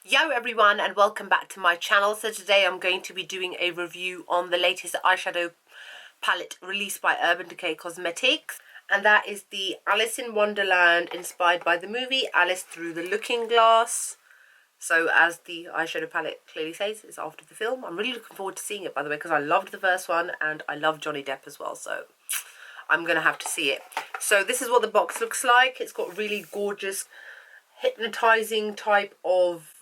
Yo everyone, and welcome back to my channel. So today I'm going to be doing a review on the latest eyeshadow palette released by Urban Decay Cosmetics, and that is the Alice in Wonderland, inspired by the movie Alice Through the Looking Glass. So as the eyeshadow palette clearly says, it's after the film. I'm really looking forward to seeing it, by the way, because I loved the first one and I love Johnny Depp as well, so I'm gonna have to see it. So this is what the box looks like. It's got really gorgeous hypnotizing type of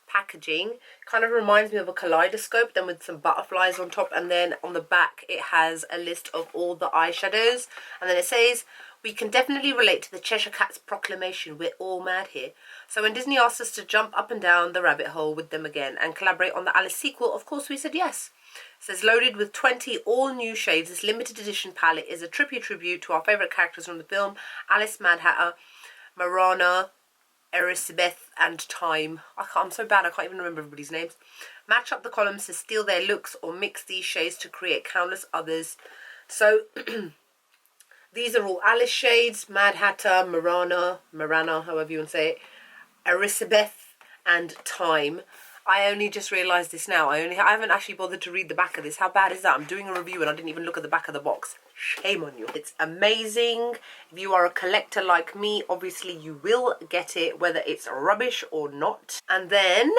packaging. Kind of reminds me of a kaleidoscope, then with some butterflies on top, and then on the back it has a list of all the eyeshadows, and then it says, "We can definitely relate to the Cheshire Cat's proclamation, we're all mad here." So when Disney asked us to jump up and down the rabbit hole with them again and collaborate on the Alice sequel, of course we said yes. It says, loaded with 20 all new shades, this limited edition palette is a trippy tribute to our favourite characters from the film, Alice, Mad Hatter, Marana, Elizabeth and Time. I'm so bad I can't even remember everybody's names. Match up the columns to steal their looks or mix these shades to create countless others. So these are all Alice shades: Mad Hatter, Marana, however you want to say it, Elizabeth and Time. I only just realised this now. I haven't actually bothered to read the back of this. How bad is that? I'm doing a review and I didn't even look at the back of the box. Shame on you. It's amazing. If you are a collector like me, obviously you will get it, whether it's rubbish or not. And then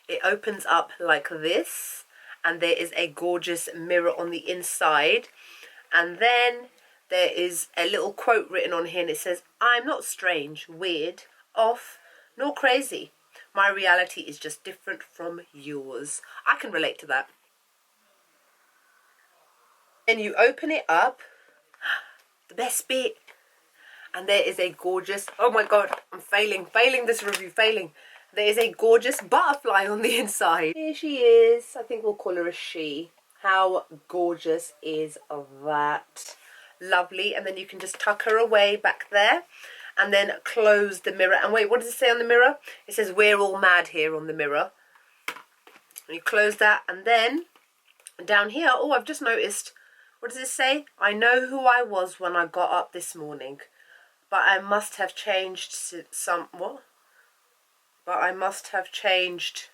it opens up like this, and there is a gorgeous mirror on the inside. And then there is a little quote written on here, and it says, "I'm not strange, weird, off, nor crazy. My reality is just different from yours." I can relate to that. Then you open it up, the best bit, and there is a gorgeous, oh my god, I'm failing this review, There is a gorgeous butterfly on the inside. Here she is. I think we'll call her a she. How gorgeous is that? Lovely. And then you can just tuck her away back there, and then close the mirror. And wait, what does it say on the mirror? It says, "We're all mad here" on the mirror. And you close that, and then down here, oh, I've just noticed, what does it say? "I know who I was when I got up this morning, but I must have changed But I must have changed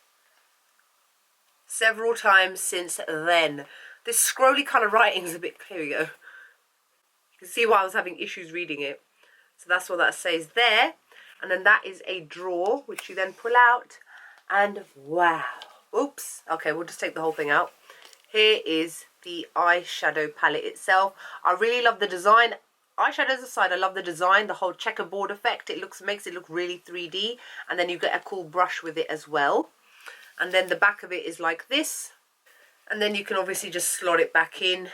several times since then." This scrolly kind of writing is a bit clear. You can see why I was having issues reading it. So that's what that says there. And then that is a drawer, which you then pull out. And wow. Oops. Okay, we'll just take the whole thing out. Here is the eyeshadow palette itself. I really love the design. Eyeshadows aside, I love the design, the whole checkerboard effect. It makes it look really 3D. And then you get a cool brush with it as well. And then the back of it is like this. And then you can obviously just slot it back in,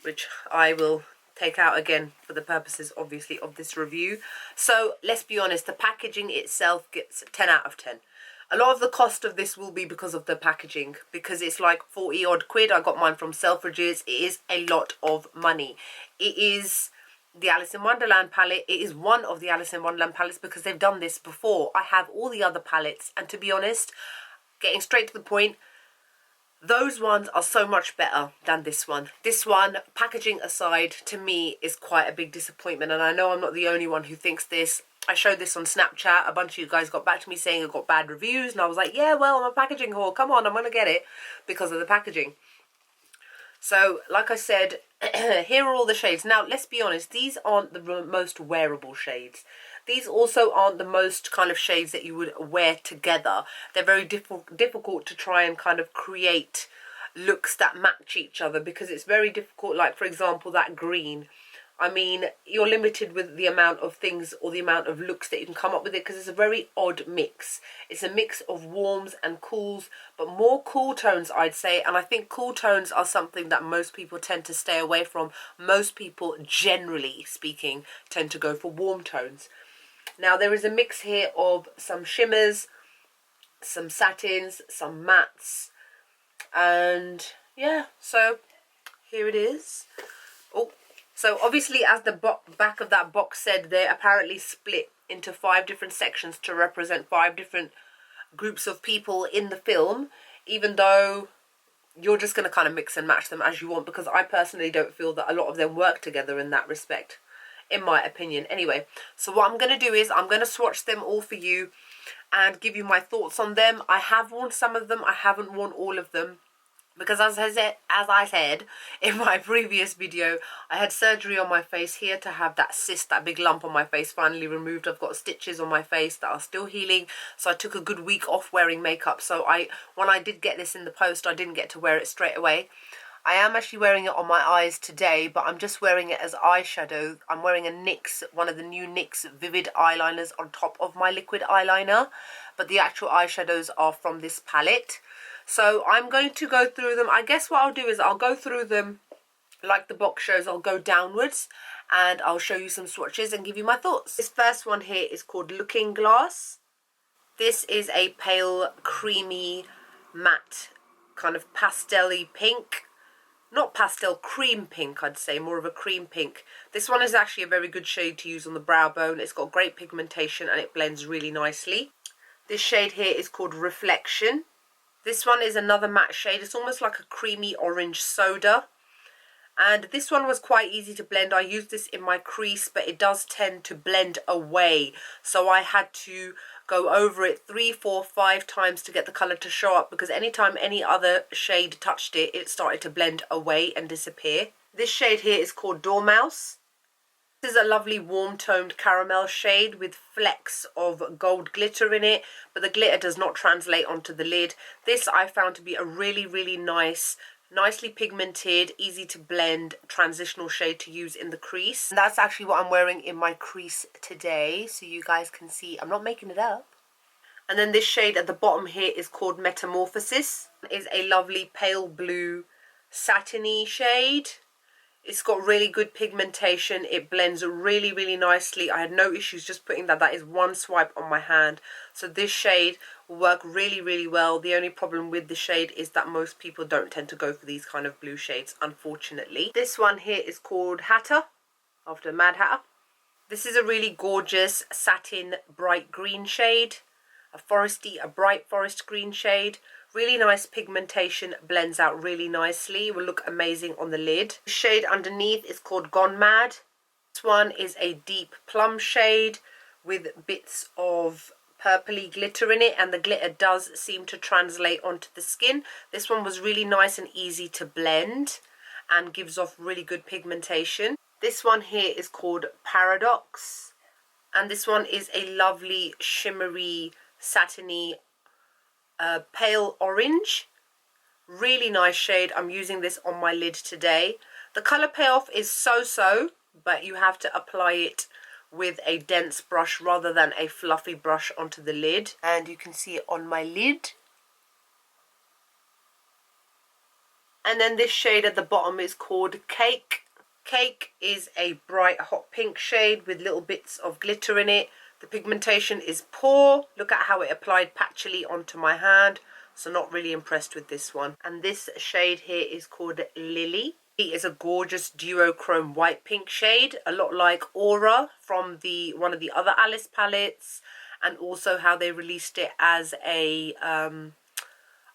which I will take out again for the purposes, obviously, of this review. So let's be honest, the packaging itself gets 10 out of 10. A lot of the cost of this will be because of the packaging, because it's like 40 odd quid. I got mine from Selfridges. It is a lot of money. It is the Alice in Wonderland palette. It is one of the Alice in Wonderland palettes because they've done this before. I have all the other palettes, and to be honest, getting straight to the point, those ones are so much better than this one. This one, packaging aside, to me is quite a big disappointment, and I know I'm not the only one who thinks this. I showed this on Snapchat. A bunch of you guys got back to me saying it got bad reviews, and I was like, yeah, well, I'm a packaging whore. Come on, I'm going to get it because of the packaging. So, like I said, here are all the shades. Now, let's be honest, these aren't the most wearable shades. These also aren't the most kind of shades that you would wear together. They're very difficult to try and kind of create looks that match each other, because it's very difficult. Like, for example, that green. I mean, you're limited with the amount of things or the amount of looks that you can come up with it, because it's a very odd mix. It's a mix of warms and cools, but more cool tones, I'd say. And I think cool tones are something that most people tend to stay away from. Most people, generally speaking, tend to go for warm tones. Now, there is a mix here of some shimmers, some satins, some mattes, and yeah, so here it is. Oh, so obviously, as the back of that box said, they're apparently split into 5 different sections to represent 5 different groups of people in the film, even though you're just going to kind of mix and match them as you want, because I personally don't feel that a lot of them work together in that respect. in my opinion. Anyway, so what I'm going to do is I'm going to swatch them all for you and give you my thoughts on them. I have worn some of them, I haven't worn all of them, because as I said in my previous video, I had surgery on my face here to have that cyst, that big lump on my face, finally removed. I've got stitches on my face that are still healing, so I took a good week off wearing makeup. So when I did get this in the post, I didn't get to wear it straight away. I am actually wearing it on my eyes today, but I'm just wearing it as eyeshadow. I'm wearing a NYX, one of the new NYX Vivid eyeliners on top of my liquid eyeliner, but the actual eyeshadows are from this palette. So I'm going to go through them. I guess what I'll do is I'll go through them like the box shows. I'll go downwards and I'll show you some swatches and give you my thoughts. This first one here is called Looking Glass. This is a pale, creamy, matte, kind of pastel-y pink. Not pastel, cream pink, I'd say, more of a cream pink. This one is actually a very good shade to use on the brow bone. It's got great pigmentation and it blends really nicely. This shade here is called Reflection. This one is another matte shade. It's almost like a creamy orange soda. And this one was quite easy to blend. I used this in my crease, but it does tend to blend away. So I had to go over it 3, 4, 5 times to get the colour to show up, because anytime any other shade touched it, it started to blend away and disappear. This shade here is called Dormouse. This is a lovely warm toned caramel shade with flecks of gold glitter in it, but the glitter does not translate onto the lid. This I found to be a really, really nice, nicely pigmented, easy to blend transitional shade to use in the crease. And that's actually what I'm wearing in my crease today, so you guys can see I'm not making it up. And then this shade at the bottom here is called Metamorphosis. It is a lovely pale blue satiny shade. It's got really good pigmentation. It blends really, really nicely. I had no issues just putting that. That is one swipe on my hand. So this shade will work really, really well. The only problem with the shade is that most people don't tend to go for these kind of blue shades, unfortunately. This one here is called Hatter, after Mad Hatter. This is a really gorgeous satin bright green shade. A bright forest green shade. Really nice pigmentation, blends out really nicely, will look amazing on the lid. The shade underneath is called Gone Mad. This one is a deep plum shade with bits of purpley glitter in it, and the glitter does seem to translate onto the skin. This one was really nice and easy to blend and gives off really good pigmentation. This one here is called Paradox, and this one is a lovely shimmery, satiny, pale orange. Really nice shade. I'm using this on my lid today. The colour payoff is so-so, but you have to apply it with a dense brush rather than a fluffy brush onto the lid. And you can see it on my lid. And then this shade at the bottom is called Cake. Cake is a bright hot pink shade with little bits of glitter in it. The pigmentation is poor. Look at how it applied patchily onto my hand. So not really impressed with this one. And this shade here is called Lily. It is a gorgeous duochrome white pink shade, a lot like Aura from one of the other Alice palettes, and also how they released it as a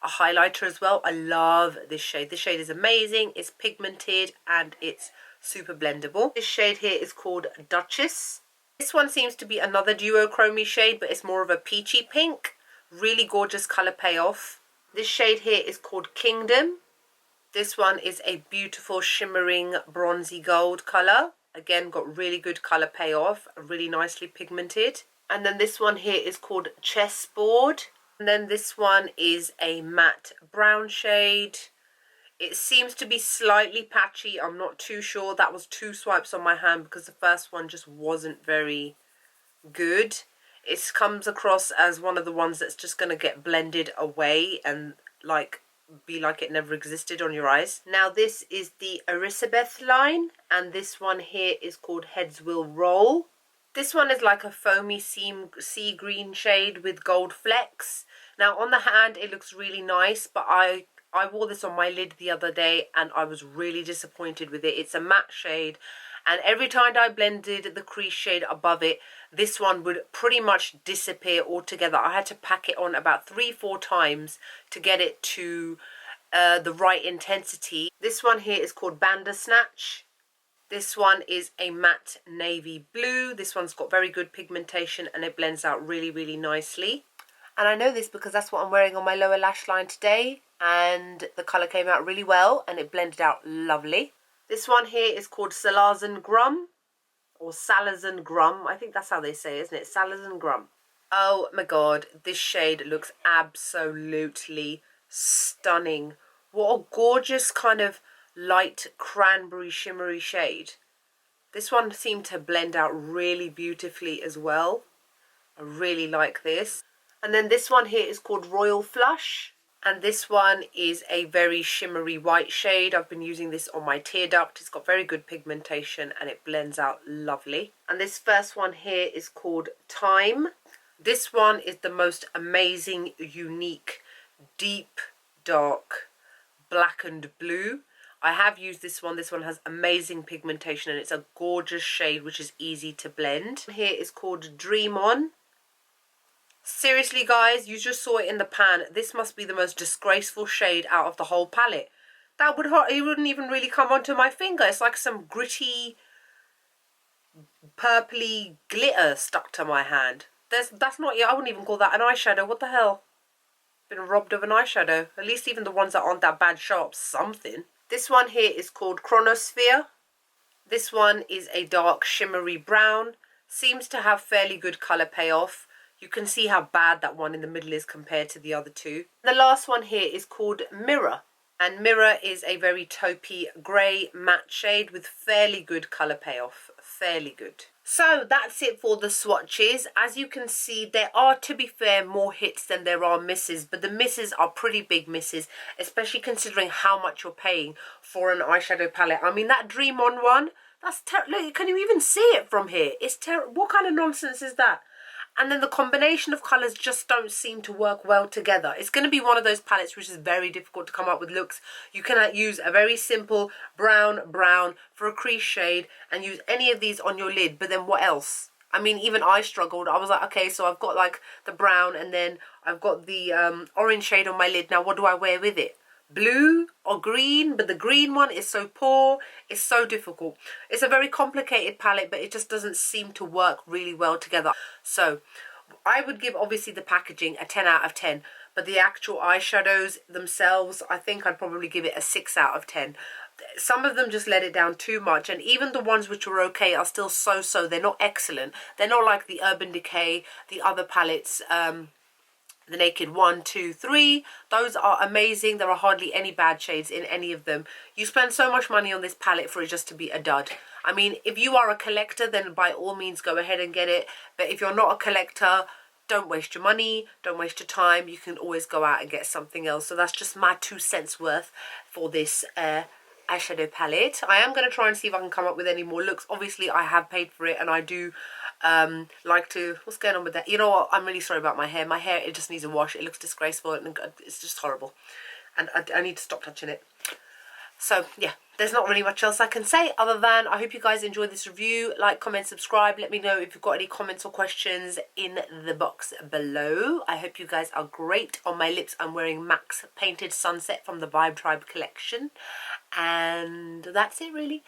highlighter as well. I love this shade. This shade is amazing. It's pigmented and it's super blendable. This shade here is called Duchess. This one seems to be another duochrome shade, but it's more of a peachy pink. Really gorgeous colour payoff. This shade here is called Kingdom. This one is a beautiful shimmering bronzy gold colour. Again, got really good colour payoff, really nicely pigmented. And then this one here is called Chessboard. And then this one is a matte brown shade. It seems to be slightly patchy. I'm not too sure. That was 2 swipes on my hand because the first one just wasn't very good. It comes across as one of the ones that's just going to get blended away and be like it never existed on your eyes. Now this is the Erisabeth line, and this one here is called Heads Will Roll. This one is like a foamy sea green shade with gold flecks. Now on the hand it looks really nice, but I wore this on my lid the other day and I was really disappointed with it. It's a matte shade, and every time I blended the crease shade above it, this one would pretty much disappear altogether. I had to pack it on about 3-4 times to get it to the right intensity. This one here is called Bandersnatch. This one is a matte navy blue. This one's got very good pigmentation and it blends out really, really nicely. And I know this because that's what I'm wearing on my lower lash line today. And the colour came out really well and it blended out lovely. This one here is called Salazan Grum. Or Salazan Grum. I think that's how they say it, isn't it? Salazan Grum. Oh my god. This shade looks absolutely stunning. What a gorgeous kind of light cranberry shimmery shade. This one seemed to blend out really beautifully as well. I really like this. And then this one here is called Royal Flush. And this one is a very shimmery white shade. I've been using this on my tear duct. It's got very good pigmentation and it blends out lovely. And this first one here is called Time. This one is the most amazing, unique, deep, dark, blackened blue. I have used this one. This one has amazing pigmentation and it's a gorgeous shade which is easy to blend. Here is called Dream On. Seriously guys, you just saw it in the pan. This must be the most disgraceful shade out of the whole palette. It wouldn't even really come onto my finger. It's like some gritty, purpley glitter stuck to my hand. That's not, I wouldn't even call that an eyeshadow. What the hell? Been robbed of an eyeshadow. At least even the ones that aren't that bad show up something. This one here is called Chronosphere. This one is a dark shimmery brown. Seems to have fairly good colour payoff. You can see how bad that one in the middle is compared to the other two. The last one here is called Mirror. And Mirror is a very taupey grey matte shade with fairly good colour payoff. Fairly good. So that's it for the swatches. As you can see, there are, to be fair, more hits than there are misses. But the misses are pretty big misses, especially considering how much you're paying for an eyeshadow palette. I mean, that Dream On one, that's look, can you even see it from here? It's terrible. What kind of nonsense is that? And then the combination of colours just don't seem to work well together. It's going to be one of those palettes which is very difficult to come up with looks. You can use a very simple brown for a crease shade and use any of these on your lid. But then what else? I mean, even I struggled. I was like, okay, so I've got like the brown and then I've got the orange shade on my lid. Now what do I wear with it? Blue or green? But the green one is so poor. It's so difficult. It's a very complicated palette, but it just doesn't seem to work really well together. So I would give obviously the packaging a 10 out of 10, but the actual eyeshadows themselves, I think I'd probably give it a 6 out of 10. Some of them just let it down too much, and even the ones which were okay are still so-so. They're not excellent. They're not like the Urban Decay, the other palettes, the Naked 1, 2, 3. Those are amazing. There are hardly any bad shades in any of them. You spend so much money on this palette for it just to be a dud. I mean, if you are a collector, then by all means go ahead and get it. But if you're not a collector, don't waste your money, don't waste your time. You can always go out and get something else. So that's just my 2 cents worth for this eyeshadow palette. I am going to try and see if I can come up with any more looks. Obviously, I have paid for it and I do like to, what's going on with that? You know what, I'm really sorry about my hair. My hair, it just needs a wash. It looks disgraceful and it's just horrible. And I need to stop touching it. So yeah, there's not really much else I can say other than I hope you guys enjoyed this review. Like, comment, subscribe. Let me know if you've got any comments or questions in the box below. I hope you guys are great. On my lips, I'm wearing Max Painted Sunset from the Vibe Tribe collection. And that's it really.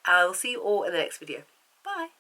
I'll see you all in the next video.